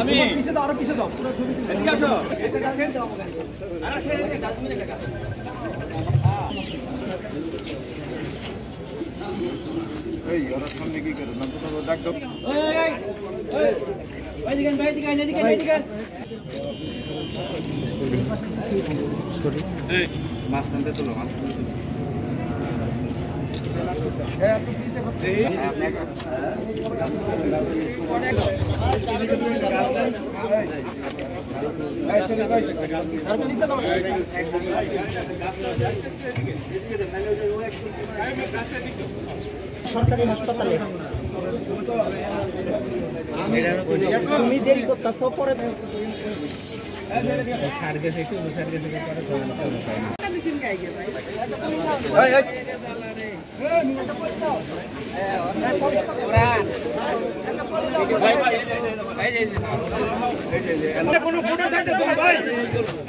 আমি পিছে দাও, আরো পিছে দাও, পুরো ছবি ঠিক আছে। এই ওরা সামনে কি করে না তো ডাক দাও। ভাই দিকেন এই মাছ কানতে চলো, মাছ কানতে চলো। আপনি পিছে করতে আপনাকে সরকারি হাসপাতালে তুমি দেরি করতেছো পরে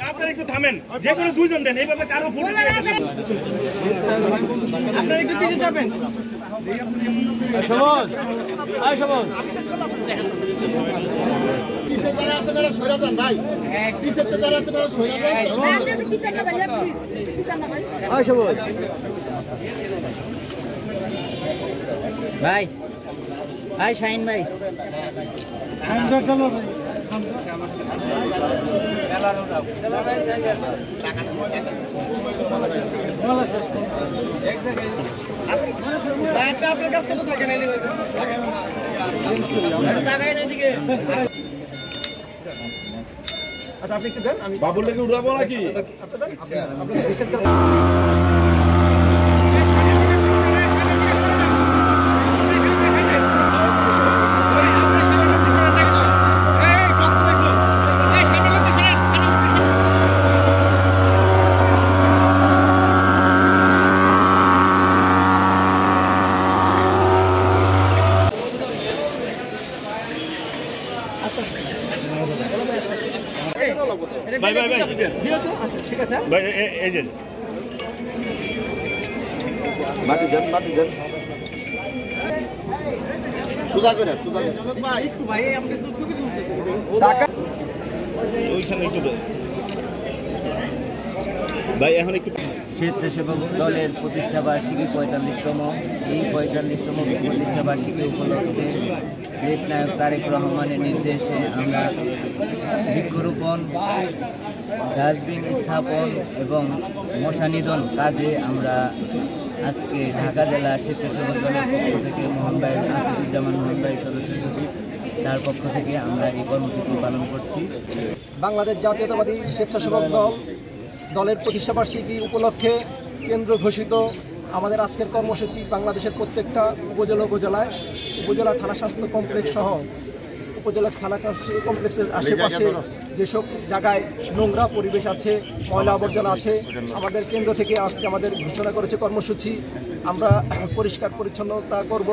আপনারা একটু থামেন, যে কোনো দুইজন দেন, এইভাবে কারো ফুটো আপনারা একটু পিছিয়ে যাবেন। পিছে যারা আছে তারা সরে যান ভাই, পিছে যারা আছে তারা সরে যান। ভাই ভাই শাহিন ভাই আপনার কাজ কত থাকে না আচ্ছা আপনি একটু দেন, আমি বাবুলটাকে উড়াবো নাকি? ভাই ভাই ভাই ঠিক আছে ভাই এই যে মাটি দেন সুদা করে একটু ভাই আমাকে তো ছবি তুলতে ওইখানে একটু ভাই এখন একটু স্বেচ্ছাসেবক দলের প্রতিষ্ঠা বার্ষিকী ৪৫তম। এই ৪৫তম প্রতিষ্ঠা বার্ষিকী উপলক্ষে দেশ নায়ক তারেক রহমানের নির্দেশে আমরা বৃক্ষরোপণ, ডাস্টবিন স্থাপন এবং মশা নিধন কাজে আমরা আজকে ঢাকা জেলা স্বেচ্ছাসেবক দলের পক্ষ থেকে আসাদুজ্জামান মোহন ভাই সদস্য সচিব, তার পক্ষ থেকে আমরা এই কর্মসূচি পালন করছি। বাংলাদেশ জাতীয়তাবাদী স্বেচ্ছাসেবক দলের প্রতিষ্ঠাবার্ষিকী উপলক্ষে কেন্দ্র ঘোষিত আমাদের আজকের কর্মসূচি বাংলাদেশের প্রত্যেকটা উপজেলায় উপজেলা থানা স্বাস্থ্য কমপ্লেক্স সহ উপজেলা থানা কমপ্লেক্সের আশেপাশে যেসব জায়গায় নোংরা পরিবেশ আছে, ময়লা আবর্জনা আছে, আমাদের কেন্দ্র থেকে আজকে আমাদের ঘোষণা করেছে কর্মসূচি। আমরা পরিষ্কার পরিচ্ছন্নতা করব,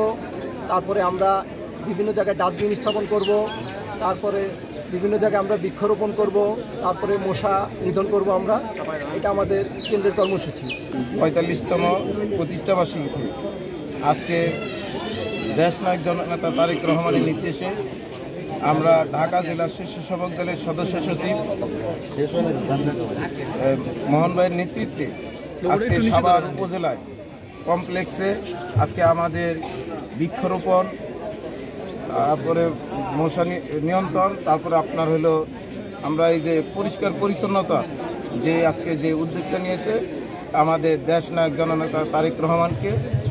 তারপরে আমরা বিভিন্ন জায়গায় ডাস্টবিন স্থাপন করব, তারপরে বিভিন্ন জায়গায় আমরা বৃক্ষরোপণ করব, তারপরে মশা নিধন করব। আমরা এটা আমাদের কেন্দ্রের কর্মসূচি। ৪৫তম প্রতিষ্ঠাবার্ষিকীতে আজকে দেশনায়ক জননেতা তারেক রহমানের নির্দেশে আমরা ঢাকা জেলা স্বেচ্ছাসেবক দলের সদস্য সচিব মোহন ভাইয়ের নেতৃত্বে আজকে সাভার উপজেলায় কমপ্লেক্সে আজকে আমাদের বৃক্ষরোপণ, তারপরে মশা নিয়ন্ত্রণ, তারপরে আপনার হলো আমরা এই যে পরিষ্কার পরিচ্ছন্নতা যে আজকে যে উদ্যোগটা নিয়েছে আমাদের দেশনায়ক জননেতা তারেক রহমানকে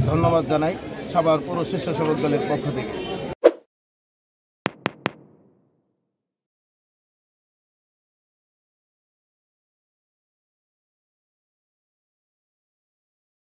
ধন্যবাদ জানাই সাভার পৌর স্বেচ্ছাসেবক দলের পক্ষ থেকে।